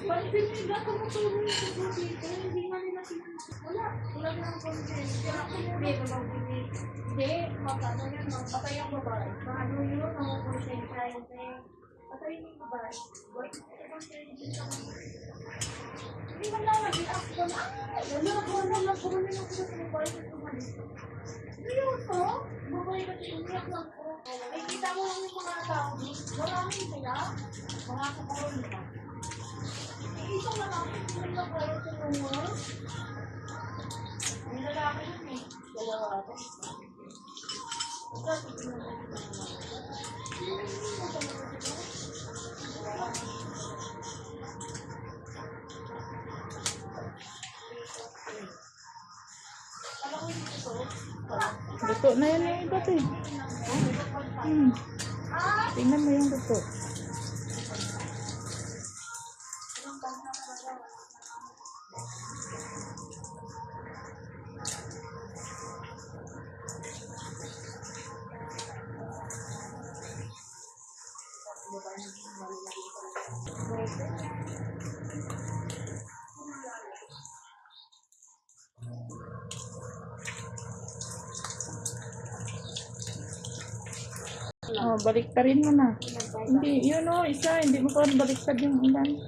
Bakit nila tumutulong yung siguro dito? Hindi nga nila wala. Wala nilang consent. Hindi, magkano yan, patay ang babae. Paano yun, makukonsensya yun eh. Patay yung babae. Hindi man lang nag-i-act ko na. Wala ko rin ako sa babae sa tumalis. Ngayon to, babae kasi umiyak lang ko. Ay, kita mo lang yung mga tao. Maraming sila. Mga kaparoon nila. Isang lalaki, hindi lang kayo sa mga. May lalaki yun eh. Dalawa ata. Ito, tignan mo ito. Alam mo yung ito? Luto na yan yung iba eh. Tingnan mo yung luto. Oh, balik pa rin mo na. Hindi, yun o, isa, hindi mo pa baliktad yung ulan.